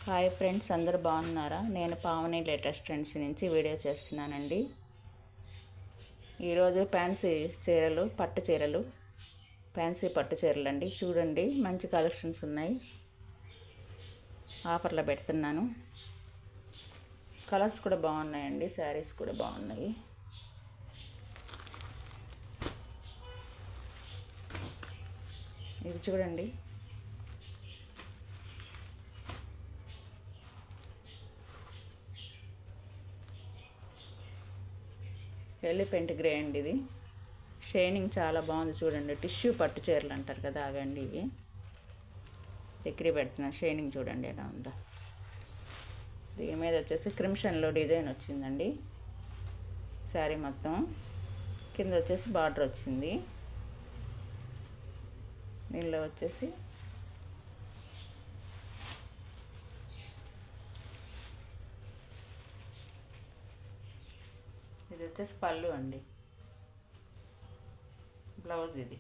Hi friends, అందరూ బాగున్నారా? నేను పావని లేటెస్ట్ ట్రెండ్స్ నుంచి వీడియో చేస్తున్నానండి. ఈరోజు ఫ్యాన్సీ చీరలు, పట్టు చీరలు, ఫ్యాన్సీ పట్టు చీరలు అండి. చూడండి, మంచి కలెక్షన్స్ ఉన్నాయి. ఆఫర్లో పెడుతున్నాను. కలర్స్ కూడా బాగున్నాయండి, శారీస్ కూడా బాగున్నాయి. ఇది చూడండి, ఎలిఫెంట్ గ్రే అండి. ఇది షైనింగ్ చాలా బాగుంది. చూడండి, టిష్యూ పట్టు చీరలు అంటారు కదా, అవండి ఇవి. దగ్గర పెడుతున్నాను, షైనింగ్ చూడండి ఎలా ఉందో. దీని మీద వచ్చేసి క్రిమ్షన్లో డిజైన్ వచ్చిందండి. శారీ మొత్తం కింద వచ్చేసి బార్డర్ వచ్చింది. దీనిలో వచ్చేసి ఇది వచ్చేసి పళ్ళు అండి. బ్లౌజ్ ఇది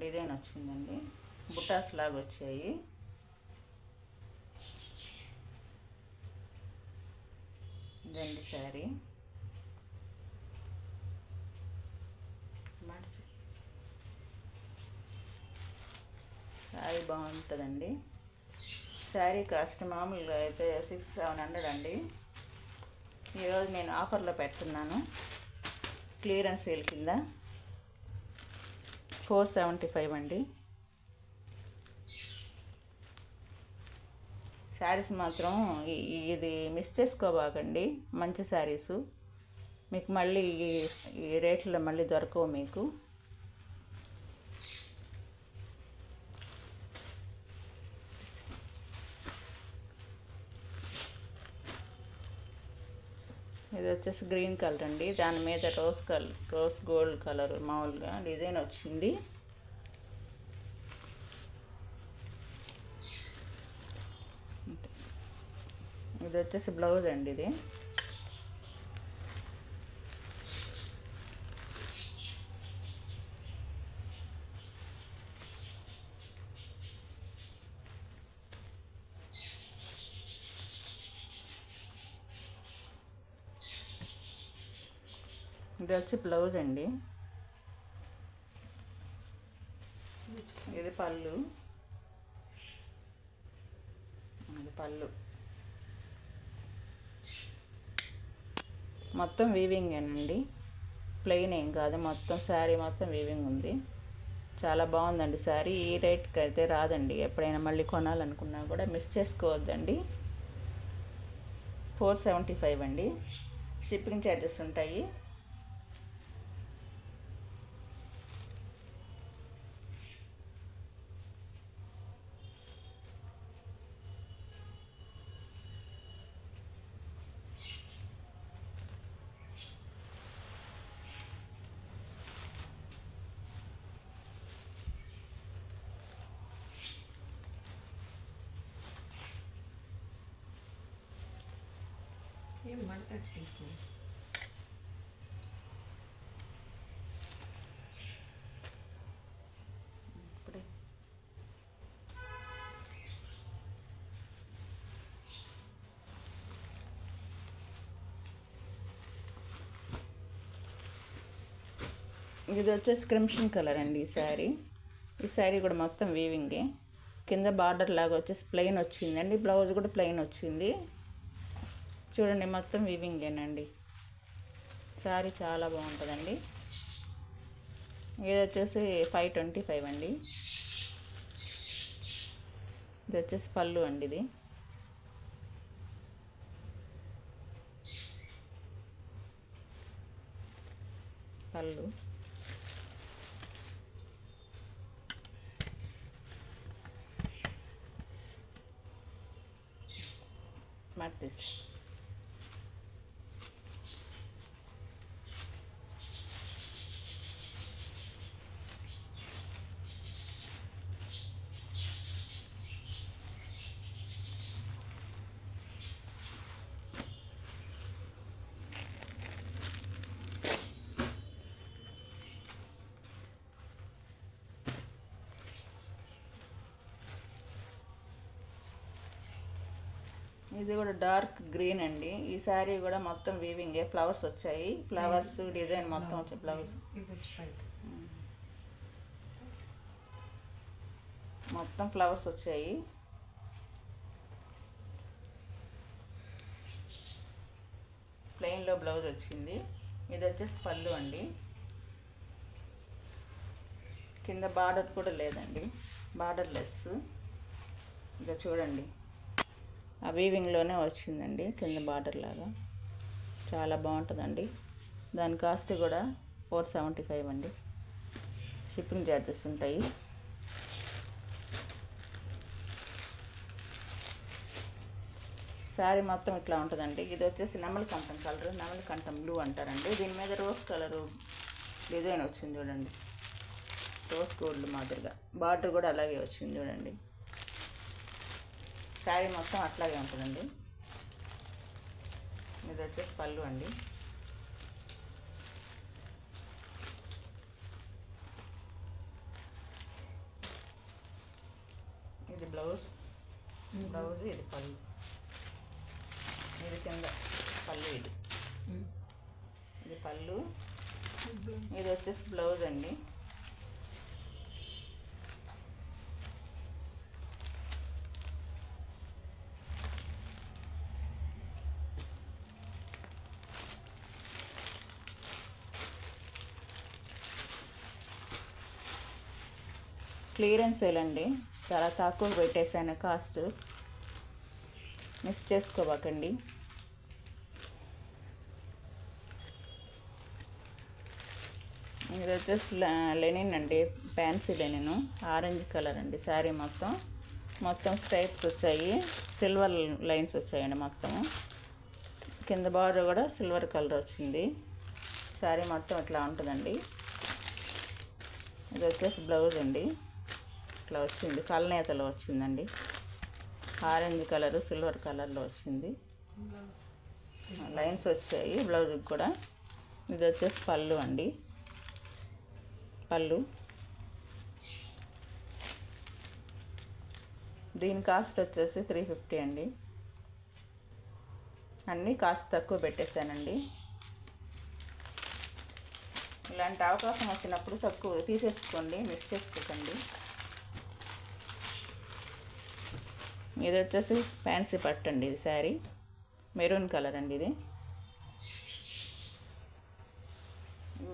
డిజైన్ వచ్చిందండి. బుటాస్ లాగా వచ్చాయి. ఇదండి శారీ. శారీ బాగుంటుందండి. శారీ కాస్ట్ మామూలుగా అయితే 600-700 అండి. ఈరోజు నేను ఆఫర్లో పెడుతున్నాను. క్లియరెన్స్ సేల్ కింద 475 అండి. శారీస్ మాత్రం ఇది మిస్ చేసుకోబాకండి. మంచి శారీసు మీకు మళ్ళీ ఈ రేట్లో మళ్ళీ దొరకవు మీకు. ఇది వచ్చేసి గ్రీన్ కలర్ అండి. దాని మీద రోజ్ గోల్డ్ కలర్ మామూలుగా డిజైన్ వచ్చింది. ఇది వచ్చేసి బ్లౌజ్ అండి. ఇది వచ్చి బ్లౌజ్ అండి. ఇది పళ్ళు. ఇది పళ్ళు మొత్తం వీవింగ్ అండి, ప్లెయిన్ ఏం కాదు. మొత్తం శారీ మొత్తం వీవింగ్ ఉంది. చాలా బాగుందండి శారీ. ఈ రేట్కి అయితే రాదండి. ఎప్పుడైనా మళ్ళీ కొనాలనుకున్నా కూడా మిస్ చేసుకోవద్దండి. 475 అండి. షిప్పింగ్ ఛార్జెస్ ఉంటాయి. ఏం మాట్లాడుతుంది? ఇప్పుడే ఇది వచ్చేసి క్రిమ్షన్ కలర్ అండి. ఈ శారీ కూడా మొత్తం వీవింగే. కింద బార్డర్ లాగా వచ్చేసి ప్లెయిన్ వచ్చిందండి. బ్లౌజ్ కూడా ప్లెయిన్ వచ్చింది. చూడండి, మొత్తం వీవింగేనండి. శారీ చాలా బాగుంటుందండి. ఇది వచ్చేసి 525 అండి. ఇది వచ్చేసి పళ్ళు అండి. ఇది పళ్ళు. మార్తేసి ఇది కూడా డార్క్ గ్రీన్ అండి. ఈ శారీ కూడా మొత్తం వీవింగే, ఫ్లవర్స్ వచ్చాయి, ఫ్లవర్స్ డిజైన్ మొత్తం వచ్చాయి. బ్లౌజ్ ఇది వచ్చి బయట మొత్తం ఫ్లవర్స్ వచ్చాయి. ప్లెయిన్లో బ్లౌజ్ వచ్చింది. ఇది వచ్చేసి పళ్ళు అండి. కింద బార్డర్ కూడా లేదండి, బార్డర్ లెస్. ఇక చూడండి, ఆ వీవింగ్లోనే వచ్చిందండి కింద బార్డర్ లాగా. చాలా బాగుంటుందండి. దాని కాస్ట్ కూడా 475 అండి. షిప్పింగ్ ఛార్జెస్ ఉంటాయి. శారీ మొత్తం ఇట్లా ఉంటుందండి. ఇది వచ్చేసి నెమలికంఠం కలర్, నెమలికంఠం బ్లూ అంటారండి. దీని మీద రోజ్ కలరు డిజైన్ వచ్చింది చూడండి, రోజ్ గోల్డ్ మాదిరిగా. బార్డర్ కూడా అలాగే వచ్చింది చూడండి. శారీ మొత్తం అట్లాగే ఉంటుందండి. ఇది వచ్చేసి పళ్ళు అండి. ఇది బ్లౌజ్, ఇది పళ్ళు, ఇది కింద పళ్ళు, ఇది పళ్ళు, ఇది వచ్చేసి బ్లౌజ్ అండి. క్లియరెన్స్ సేల్ అండి, చాలా తక్కువ పెట్టేశాను కాస్ట్, మిస్ చేసుకోబాకండి. ఇది వచ్చేసి లెనిన్ అండి, ఫ్యాన్సీ లెనిన్, ఆరెంజ్ కలర్ అండి. శారీ మొత్తం స్ట్రైప్స్ వచ్చాయి, సిల్వర్ లైన్స్ వచ్చాయండి మొత్తం. కింద బార్డర్ కూడా సిల్వర్ కలర్ వచ్చింది. శారీ మొత్తం ఇట్లా ఉంటుందండి. ఇది వచ్చేసి బ్లౌజ్ అండి, ఇట్లా వచ్చింది, కలనేతలో వచ్చిందండి. ఆరెంజ్ కలర్ సిల్వర్ కలర్లో వచ్చింది, లైన్స్ వచ్చాయి బ్లౌజ్కి కూడా. ఇది వచ్చేసి పళ్ళు అండి, పళ్ళు. దీని కాస్ట్ వచ్చేసి 350 అండి. అన్నీ కాస్ట్ తక్కువ పెట్టేశానండి. ఇలాంటి అవకాశం వచ్చినప్పుడు తక్కువ తీసేసుకోండి, మిస్ చేసుకోకండి. ఇది వచ్చేసి ఫ్యాన్సీ పట్టు అండి. ఇది శారీ మెరూన్ కలర్ అండి. ఇది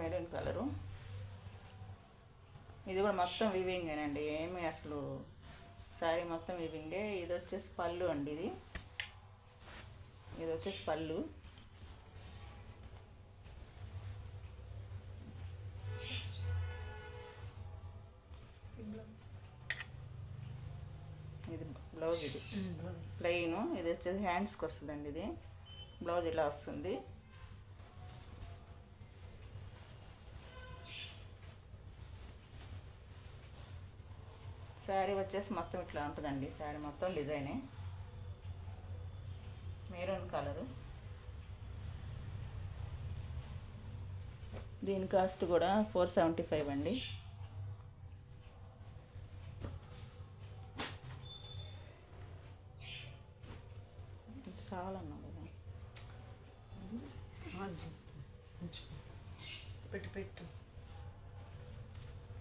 మెరూన్ కలరు. ఇది కూడా మొత్తం వీవింగేనండి, ఏమి అసలు శారీ మొత్తం వీవింగే. ఇది వచ్చేసి పళ్ళు అండి. ఇది వచ్చేసి పళ్ళు. ఇది బ్లౌజ్, ఇది ప్లెయిన్. ఇది వచ్చేసి హ్యాండ్స్కి వస్తుందండి. ఇది బ్లౌజ్ ఇలా వస్తుంది. శారీ వచ్చేసి మొత్తం ఇట్లా ఉంటుందండి. శారీ మొత్తం డిజైనే, మెరూన్ కలరు. దీని కాస్ట్ కూడా 475 అండి. కావాలన్నా కదా పెట్టు.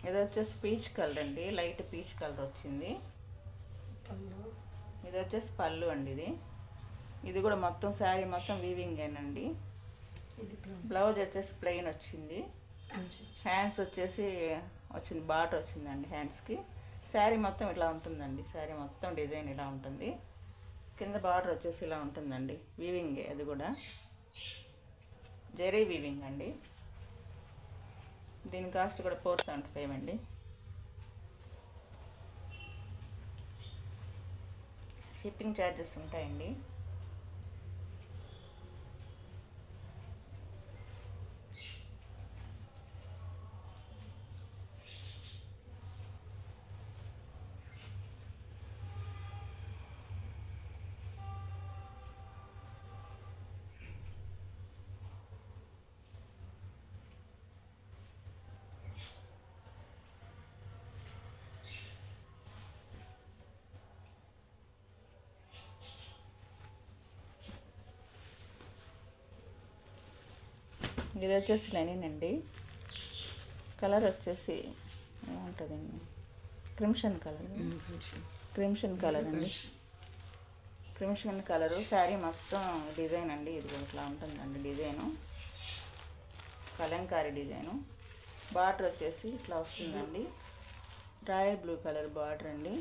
ఇది వచ్చేసి పీచ్ కలర్ అండి, లైట్ పీచ్ కలర్ వచ్చింది. ఇది వచ్చేసి పళ్ళు అండి. ఇది కూడా మొత్తం శారీ మొత్తం వీవింగేనండి. బ్లౌజ్ వచ్చేసి ప్లెయిన్ వచ్చింది. హ్యాండ్స్ వచ్చేసి వచ్చింది, బార్డర్ వచ్చిందండి హ్యాండ్స్కి. శారీ మొత్తం ఇలా ఉంటుందండి. శారీ మొత్తం డిజైన్ ఇలా ఉంటుంది. కింద బార్డర్ వచ్చేసి ఇలా ఉంటుందండి, వీవింగే. అది కూడా జరీ వీవింగ్ అండి. దీని కాస్ట్ కూడా 475 అండి. షిప్పింగ్ ఛార్జెస్ ఉంటాయండి. ఇది వచ్చేసి లెనిన్ అండి. కలర్ వచ్చేసి ఏముంటుందండి, క్రిమ్షన్ కలర్. క్రిమ్షన్ కలర్ అండి. Crimson colour. శారీ మొత్తం డిజైన్ అండి. ఇది ఇట్లా ఉంటుందండి డిజైను, కలంకారీ డిజైను. బార్డర్ వచ్చేసి ఇట్లా వస్తుందండి, రాయల్ బ్లూ కలర్ బార్డర్ అండి.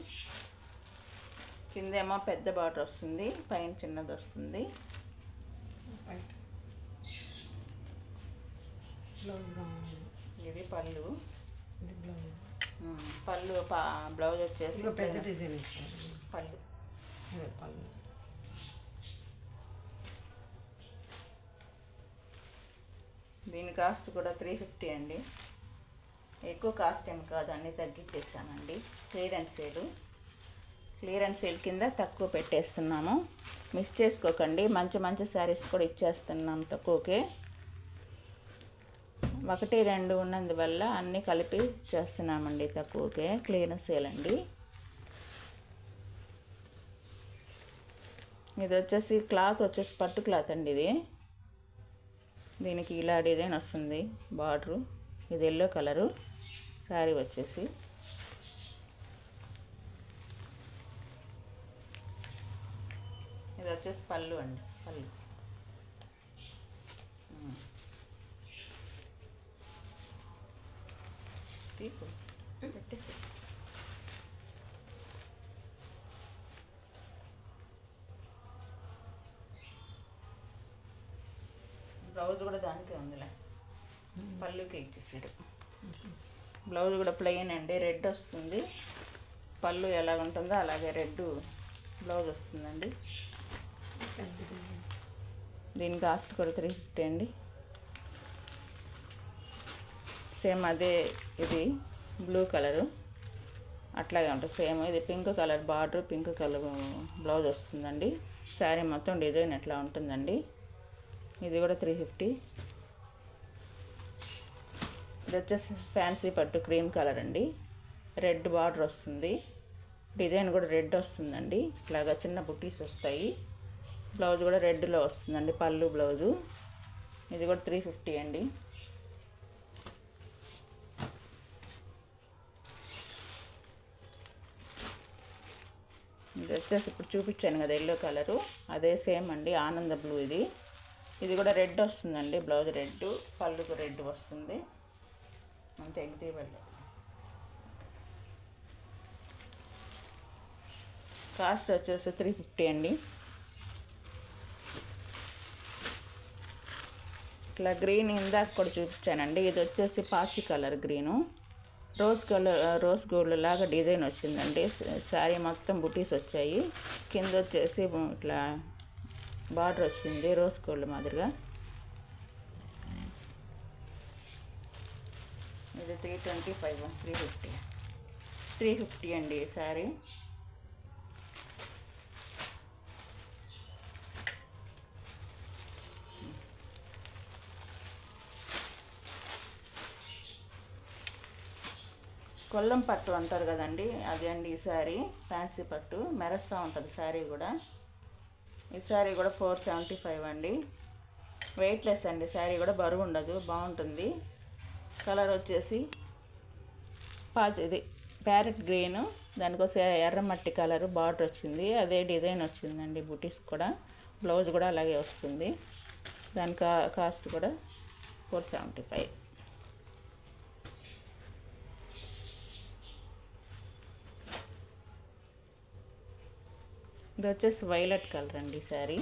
కిందేమో పెద్ద బార్డర్ వస్తుంది, పైన చిన్నది వస్తుంది. ఇది పళ్ళు. పళ్ళు బ్లౌజ్ వచ్చేసి పెద్ద డిజైన్ ఇచ్చారు. పళ్ళు. పళ్ళు దీని కాస్ట్ కూడా 350 అండి. ఎక్కువ కాస్ట్ ఏమి కాదు, అన్నీ తగ్గించేసామండి. క్లియరెన్స్ సేల్ కింద తక్కువ పెట్టేస్తున్నాము. మిస్ చేసుకోకండి. మంచి మంచి శారీస్ కూడా ఇచ్చేస్తున్నాం తక్కువకే. 1, 2 ఉన్నందువల్ల అన్నీ కలిపి చేస్తున్నామండి తక్కువకే. క్లియరెన్స్ సేల్ అండి. ఇది వచ్చేసి క్లాత్ వచ్చేసి పట్టు క్లాత్ అండి. ఇది దీనికి ఇలా డిజైన్ వస్తుంది బార్డరు. ఇది ఎల్లో కలరు. శారీ వచ్చేసి ఇది వచ్చేసి పళ్ళు అండి. పళ్ళు తీపు పెట్టేసి. బ్లౌజ్ కూడా దానికే ఉందిలే, పళ్ళుకి ఇచ్చేసాడు. బ్లౌజ్ కూడా ప్లెయిన్ అండి, రెడ్ వస్తుంది. పళ్ళు ఎలాగ ఉంటుందో అలాగే రెడ్ బ్లౌజ్ వస్తుందండి. దీని కాస్ట్ కూడా 350 అండి. సేమ్ అదే, ఇది బ్లూ కలరు అట్లాగే ఉంటుంది సేమ్. ఇది pink colour border, pink colour blouse వస్తుందండి. శారీ మొత్తం డిజైన్ ఎట్లా ఉంటుందండి. ఇది కూడా 350. ఇది వచ్చేసి ఫ్యాన్సీ పట్టు క్రీమ్ కలర్ అండి. రెడ్ బార్డర్ వస్తుంది, డిజైన్ కూడా రెడ్ వస్తుందండి. ఇలాగా చిన్న బుట్టీస్ వస్తాయి. బ్లౌజ్ కూడా రెడ్లో వస్తుందండి, పళ్ళు బ్లౌజు. ఇది కూడా 350 అండి. ఇది వచ్చేసి ఇప్పుడు చూపించాను కదా ఎల్లో కలరు, అదే సేమ్ అండి, ఆనంద బ్లూ. ఇది కూడా రెడ్ వస్తుందండి, బ్లౌజ్ రెడ్, పళ్ళుకు రెడ్ వస్తుంది. అంతే, ఎగ్ది వెళ్ళి. కాస్ట్ వచ్చేసి 350 అండి. ఇట్లా గ్రీన్ ఇందాక కూడా చూపించానండి. ఇది వచ్చేసి పాచి కలర్ గ్రీను, రోజ్ గోల్డ్ లాగా డిజైన్ వచ్చిందండి. శారీ మొత్తం బుటీస్ వచ్చాయి. కింద వచ్చేసి ఇట్లా బార్డర్ వచ్చింది రోజ్ గోల్డ్ మాదిరిగా. ఇది 325, 350 అండి ఈ శారీ. కొల్లం పట్టు అంటారు కదండి, అదే అండి ఈ శారీ. ఫ్యాన్సీ పట్టు మెరుస్తూ ఉంటుంది శారీ కూడా. ఈ శారీ కూడా 475 అండి. వెయిట్లెస్ అండి శారీ కూడా, బరువు ఉండదు, బాగుంటుంది. కలర్ వచ్చేసి ఇది ప్యారెట్ గ్రీను, దానికోసం ఎర్రమట్టి కలరు బార్డర్ వచ్చింది. అదే డిజైన్ వచ్చిందండి బుటీస్ కూడా. బ్లౌజ్ కూడా అలాగే వస్తుంది. దాని కాస్ట్ కూడా 475. ఇది వచ్చేసి వైలెట్ కలర్ అండి శారీ.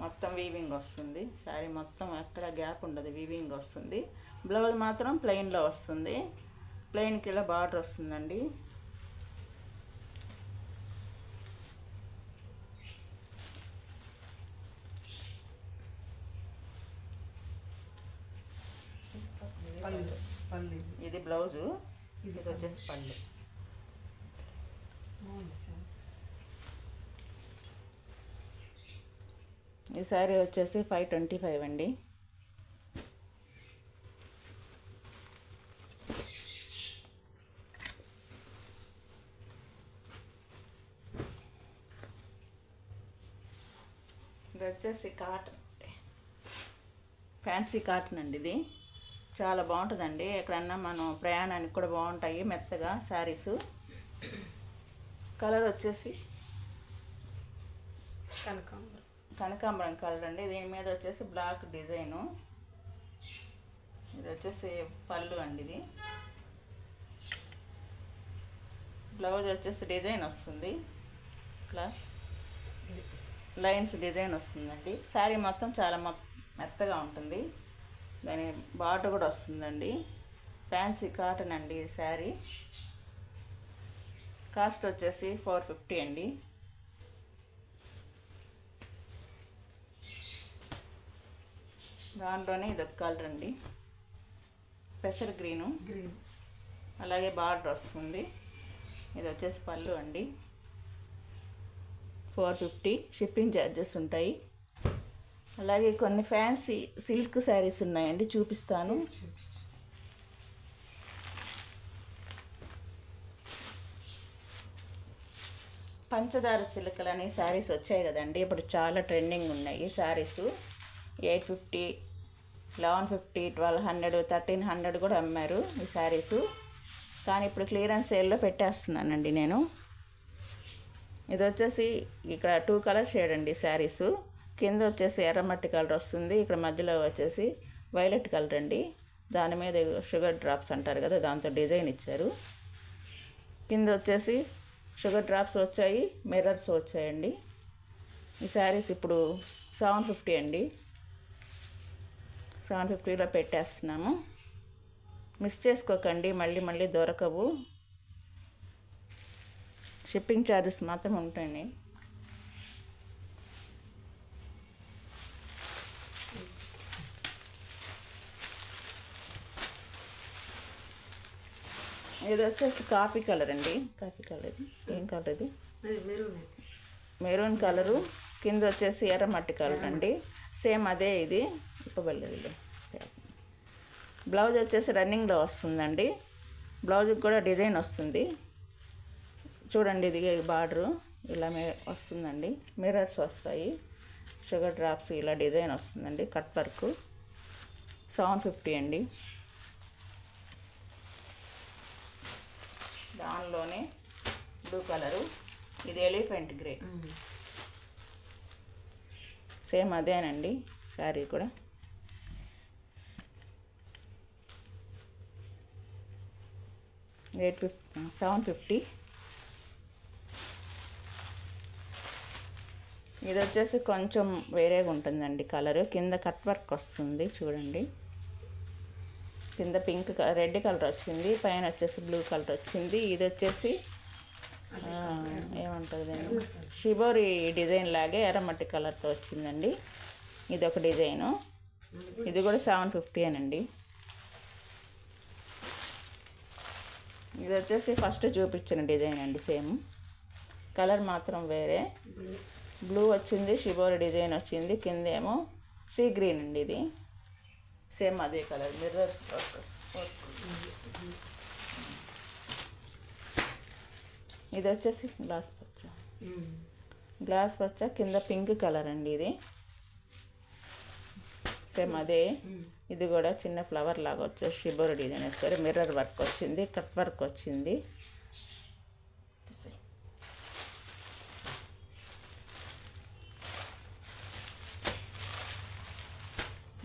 మొత్తం వీవింగ్ వస్తుంది శారీ మొత్తం, ఎక్కడ గ్యాప్ ఉండదు, వీవింగ్ వస్తుంది. బ్లౌజ్ మాత్రం ప్లెయిన్లో వస్తుంది. ప్లెయిన్కి ఇలా బార్డర్ వస్తుందండి. ఇది బ్లౌజు, ఇది వచ్చేసి పళ్ళు. ఈ శారీ వచ్చేసి 525 అండి. ఇది వచ్చేసి కాటన్. ఫ్యాన్సీ కాటన్ అండి ఇది. చాలా బాగుంటుందండి. ఎక్కడన్నా మనం ప్రయాణానికి కూడా బాగుంటాయి మెత్తగా శారీసు. కలర్ వచ్చేసి కనకాంబరం కలర్ అండి. దీని మీద వచ్చేసి బ్లాక్ డిజైను. ఇది వచ్చేసి పళ్ళు అండి. ఇది బ్లౌజ్ వచ్చేసి డిజైన్ వస్తుంది, ఇట్లా లైన్స్ డిజైన్ వస్తుందండి. శారీ మొత్తం చాలా మెత్తగా ఉంటుంది. దాని బార్డర్ కూడా వస్తుందండి. ఫ్యాన్సీ కాటన్ అండి ఈ శారీ. కాస్ట్ వచ్చేసి 450 అండి. దాంట్లోనే ఇదొక కలర్ అండి, పెసర్ గ్రీను. అలాగే బార్డర్ వస్తుంది. ఇది వచ్చేసి పళ్ళు అండి. 450. షిప్పింగ్ ఛార్జెస్ ఉంటాయి. అలాగే కొన్ని ఫ్యాన్సీ సిల్క్ శారీస్ ఉన్నాయండి, చూపిస్తాను. పంచదార చిలుకలు అనే శారీస్ వచ్చాయి కదండి, ఇప్పుడు చాలా ట్రెండింగ్ ఉన్నాయి శారీస్. 850, 1150, 1200, 1300 కూడా అమ్మారు ఈ శారీసు. కానీ ఇప్పుడు క్లియరెన్స్ సేల్లో పెట్టేస్తున్నానండి నేను. ఇది వచ్చేసి ఇక్కడ 2 కలర్ షేడ్ అండి శారీసు. కింద వచ్చేసి ఎర్రమట్టి కలర్ వస్తుంది, ఇక్కడ మధ్యలో వచ్చేసి వైలెట్ కలర్ అండి. దాని మీద షుగర్ డ్రాప్స్ అంటారు కదా, దాంతో డిజైన్ ఇచ్చారు. కింద వచ్చేసి షుగర్ డ్రాప్స్ వచ్చాయి, మిర్రర్స్ వచ్చాయండి. ఈ శారీస్ ఇప్పుడు 750 అండి. 750లో పెట్టేస్తున్నాము. మిస్ చేసుకోకండి, మళ్ళీ మళ్ళీ దొరకవు. షిప్పింగ్ ఛార్జెస్ మాత్రం ఉంటాయి. ఇది వచ్చేసి కాఫీ కలర్ అండి. కాఫీ కలర్, ఏం కలర్ ఇది? Maroon colour. కింద వచ్చేసి ఎర్రమట్టి కలర్ అండి. సేమ్ అదే ఇది. ఇప్పగలేదు. బ్లౌజ్ వచ్చేసి రన్నింగ్లో వస్తుందండి. బ్లౌజ్కి కూడా డిజైన్ వస్తుంది చూడండి. ఇది బార్డరు ఇలా వస్తుందండి, మిర్రర్స్ వస్తాయి, షుగర్ డ్రాప్స్ ఇలా డిజైన్ వస్తుందండి. Cut work. 750 అండి. దానిలోనే బ్లూ కలరు, ఇది ఎలిఫెంట్ గ్రే. సేమ్ అదేనండి శారీ కూడా. 750. ఇది వచ్చేసి కొంచెం వేరేగా ఉంటుందండి కలరు. కింద కట్ వర్క్ వస్తుంది చూడండి. కింద పింక్ రెడ్ కలర్ వచ్చింది, పైన వచ్చేసి బ్లూ కలర్ వచ్చింది. ఇది వచ్చేసి ఏమంటుంది, షిబోరి డిజైన్ లాగే ఎర్రమట్టి కలర్తో వచ్చిందండి. ఇది ఒక డిజైను. ఇది కూడా 750 అనండి. ఇది వచ్చేసి ఫస్ట్ చూపించిన డిజైన్ అండి, సేమ్ కలర్ మాత్రం వేరే. బ్లూ వచ్చింది, షిబోరి డిజైన్ వచ్చింది. కింద ఏమో సీ గ్రీన్ అండి. ఇది సేమ్ అదే కలర్, మిర్రర్స్ వర్క్. ఇది వచ్చేసి గ్లాస్ పచ్చ. గ్లాస్ పచ్చ కింద పింక్ కలర్ అండి. ఇది సేమ్ అదే. ఇది కూడా చిన్న ఫ్లవర్ లాగా వచ్చేసి షిబోరి డిజైన్ వచ్చారు. మిర్రర్ వర్క్ వచ్చింది, కట్ వర్క్ వచ్చింది.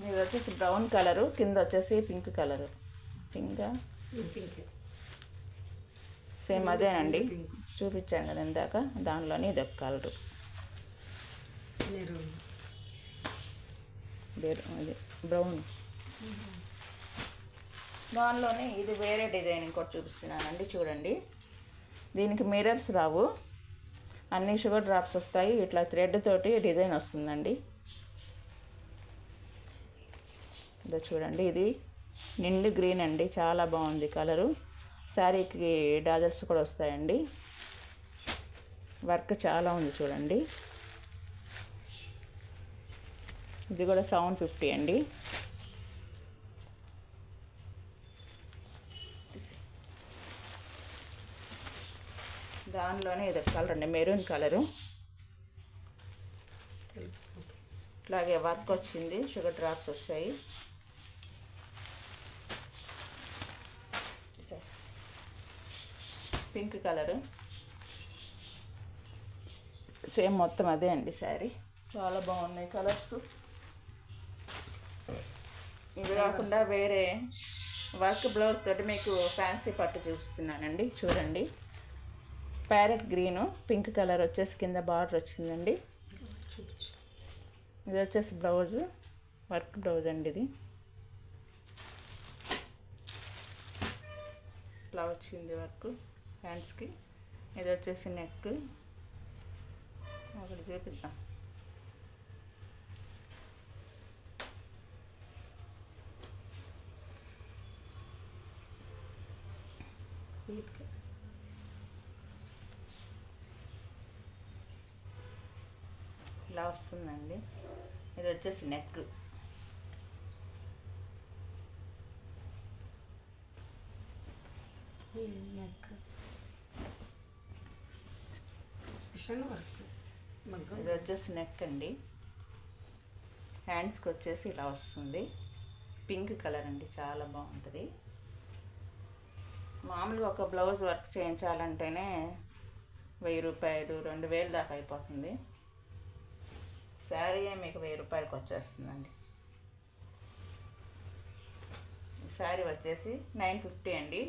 ఇది వచ్చేసి బ్రౌన్ కలరు, కింద వచ్చేసి పింక్ కలరు. పింక్ సేమ్ అదేనండి, చూపించాను కదా ఇందాక. దానిలోనే ఇది ఒక కలరు, అది బ్రౌన్. దానిలోనే ఇది వేరే డిజైన్ ఇంకోటి చూపిస్తున్నానండి చూడండి. దీనికి మిర్రర్స్ రావు, అన్ని షుగర్ డ్రాప్స్ వస్తాయి. ఇట్లా థ్రెడ్ తోటి డిజైన్ వస్తుందండి. ఇదో చూడండి. ఇది నిండు గ్రీన్ అండి, చాలా బాగుంది కలరు. శారీకి డాజల్స్ కూడా వస్తాయండి. వర్క్ చాలా ఉంది చూడండి. ఇది కూడా 750 అండి. దానిలోనే ఇది కలర్ అండి, మెరూన్ కలరు. ఇట్లాగే వర్క్ వచ్చింది, షుగర్ డ్రాప్స్ వచ్చాయి. పింక్ కలరు సేమ్ మొత్తం అదే అండి శారీ. చాలా బాగున్నాయి కలర్స్. ఇవి కాకుండా వేరే వర్క్ బ్లౌజ్ తోటి మీకు ఫ్యాన్సీ పట్టు చూపిస్తున్నానండి. చూడండి, ప్యారెట్ గ్రీను పింక్ కలర్ వచ్చేసి కింద బార్డర్ వచ్చిందండి. ఇది వచ్చేసి బ్లౌజు, వర్క్ బ్లౌజ్ అండి. ఇది ఇట్లా వచ్చింది వర్క్ హ్యాండ్స్కి. ఇది వచ్చేసి నెక్. ఒకటి చూపిద్దాం. ఇలా వస్తుందండి. ఇది వచ్చేసి నెక్. ఇది వచ్చేసి నెక్ అండి. హ్యాండ్స్కి వచ్చేసి ఇలా వస్తుంది. పింక్ కలర్ అండి, చాలా బాగుంటుంది. మామూలుగా ఒక బ్లౌజ్ వర్క్ చేయించాలంటేనే 1000 రూపాయలు 2000 దాకా అయిపోతుంది. శారీ మీకు 1000 రూపాయలకి వచ్చేస్తుందండి. ఈ శారీ వచ్చేసి 950 అండి.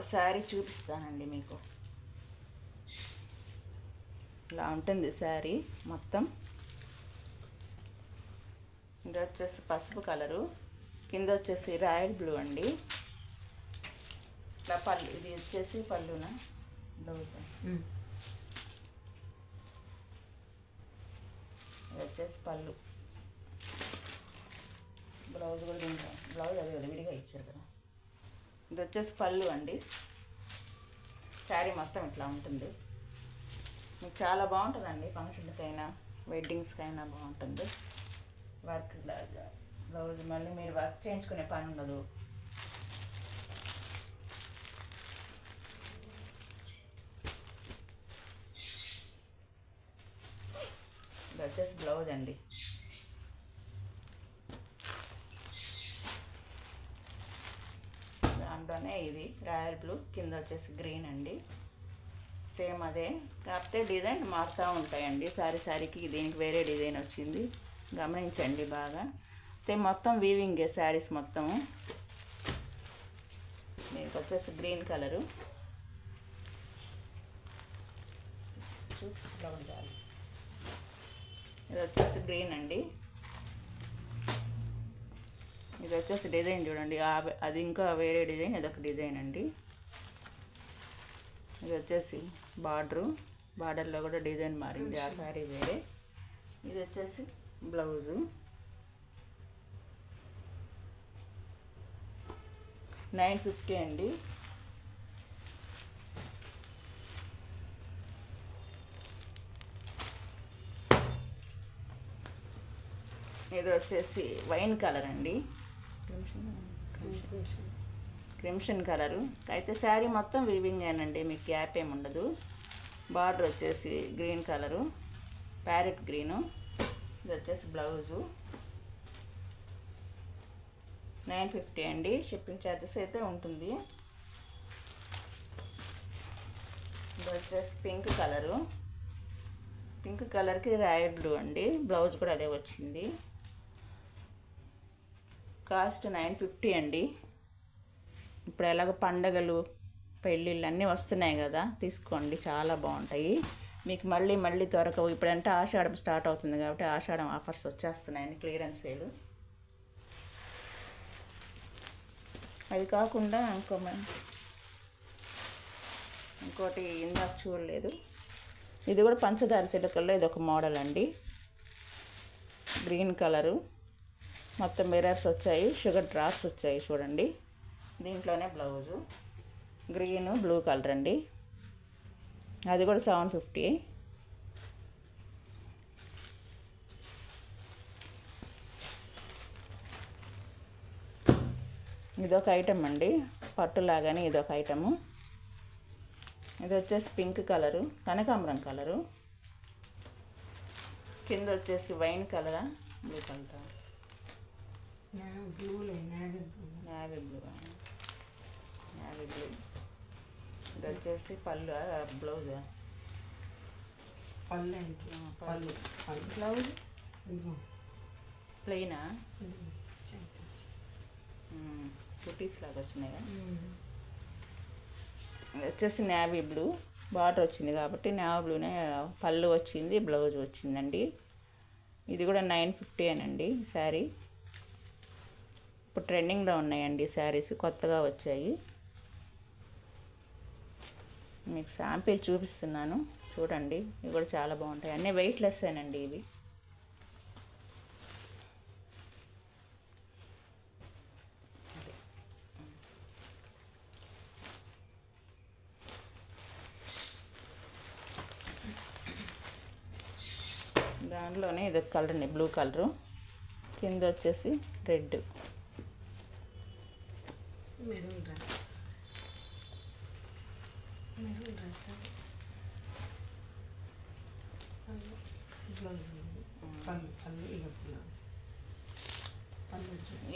శారీ చూపిస్తానండి మీకు. ఇలా ఉంటుంది శారీ మొత్తం. ఇది వచ్చేసి పసుపు కలరు, కింద వచ్చేసి రాయల్ బ్లూ అండి. ఇలా పళ్ళు, ఇది వచ్చేసి పళ్ళునా బ్లౌజ్. ఇది వచ్చేసి పళ్ళు. బ్లౌజ్ కూడా దీంట్లో బ్లౌజ్ అది విడిగా ఇచ్చారు కదా. ఇది వచ్చేసి పళ్ళు అండి. శారీ మొత్తం ఇట్లా ఉంటుంది. మీకు చాలా బాగుంటుందండి. ఫంక్షన్కైనా వెడ్డింగ్స్కైనా బాగుంటుంది. వర్క్ బ్లౌజ్ మళ్ళీ మీరు వర్క్ చేయించుకునే పని ఉండదు. ఇది వచ్చేసి బ్లౌజ్ అండి. దాంట్లోనే ఇది రాయల్ బ్లూ, కింద వచ్చేసి గ్రీన్ అండి. సేమ్ అదే, కాకపోతే డిజైన్ మారుతూ ఉంటాయండి. శారీకి దీనికి వేరే డిజైన్ వచ్చింది, గమనించండి బాగా. సేమ్ మొత్తం వీవింగ్ శారీస్ మొత్తము. దీనికి వచ్చేసి గ్రీన్ కలరు. ఇది వచ్చేసి గ్రీన్ అండి. ఇది వచ్చేసి డిజైన్ చూడండి, అది ఇంకా వేరే డిజైన్, ఇదొక డిజైన్ అండి. ఇది వచ్చేసి బార్డర్లో కూడా డిజైన్ మారింది. ఆ శారీ వేరే. ఇది వచ్చేసి బ్లౌజు. $950 అండి. ఇది వచ్చేసి వైన్ కలర్ అండి, క్రిమ్షన్ కలరు. అయితే శారీ మొత్తం వీవింగ్ ఏనండి, మీకు గ్యాప్ ఏమి ఉండదు. బార్డర్ వచ్చేసి గ్రీన్ కలరు, ప్యారెట్ గ్రీను. ఇది వచ్చేసి బ్లౌజు. $950 అండి. షిప్పింగ్ ఛార్జెస్ అయితే ఉంటుంది. ఇది వచ్చేసి పింక్ కలరు, పింక్ కలర్కి రాయల్ బ్లూ అండి. బ్లౌజ్ కూడా అదే వచ్చింది. కాస్ట్ $950 అండి. ఇప్పుడు ఎలాగో పండగలు పెళ్ళిళ్ళు అన్నీ వస్తున్నాయి కదా, తీసుకోండి, చాలా బాగుంటాయి. మీకు మళ్ళీ దొరకవు. ఇప్పుడంటే ఆషాఢం స్టార్ట్ అవుతుంది కాబట్టి ఆషాఢం ఆఫర్స్ వచ్చేస్తున్నాయండి, క్లియరెన్స్ సేలు. అది కాకుండా ఇంకోటి ఇందాక చూడలేదు, ఇది కూడా పంచదార చిలకల్లో ఇది ఒక మోడల్ అండి. గ్రీన్ కలరు, మొత్తం మిర్రర్స్ వచ్చాయి, షుగర్ డ్రాప్స్ వచ్చాయి చూడండి. దీంట్లోనే బ్లౌజు. గ్రీను బ్లూ కలర్ అండి. అది కూడా 750. ఇదొక ఐటమ్ అండి, పట్టులాగానే ఇదొక ఐటము. ఇది వచ్చేసి పింక్ కలరు, కనకాంబరం కలరు. కింద వచ్చేసి వైన్ కలరా, బ్లూ కలరా, నేవీ బ్లూ. ఇది వచ్చేసి పళ్ళు, బ్లౌజ్, పళ్ళు బ్లౌజ్ ప్లెయినా, కుటీస్ లాగా వచ్చినాయి కదా. ఇది వచ్చేసి నేవీ బ్లూ బార్డర్ వచ్చింది కాబట్టి నేవీ బ్లూనే పళ్ళు వచ్చింది, బ్లౌజ్ వచ్చిందండి. ఇది కూడా 950 అనండి శారీ. ఇప్పుడు ట్రెండింగ్లో ఉన్నాయండి శారీస్, కొత్తగా వచ్చాయి. మీకు శాంపిల్ చూపిస్తున్నాను చూడండి. ఇవి కూడా చాలా బాగుంటాయి, అన్నీ వెయిట్లెస్ ఏనండి ఇవి. దాంట్లోనే ఇది ఒక కలర్ అండి, బ్లూ కలరు. కింద వచ్చేసి రెడ్,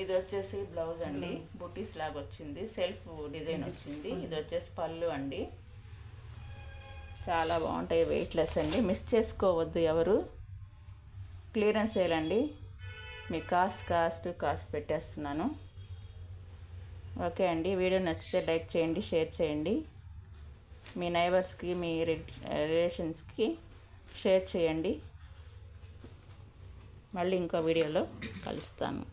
ఇది వచ్చేసి బ్లౌజ్ అండి, బుటీస్ లాగా వచ్చింది, సెల్ఫ్ డిజైన్ వచ్చింది. ఇది వచ్చేసి పళ్ళు అండి. చాలా బాగుంటాయి, వెయిట్లెస్ అండి, మిస్ చేసుకోవద్దు ఎవరు. క్లియరెన్స్ సేల్ అండి, మీకు కాస్ట్ పెట్టేస్తున్నాను. ఓకే అండి, వీడియో నచ్చితే లైక్ చేయండి, షేర్ చేయండి, మీ నైబర్స్కి, మీ రిలేషన్స్కి షేర్ చేయండి. మళ్ళీ ఇంకో వీడియోలో కలుస్తాను.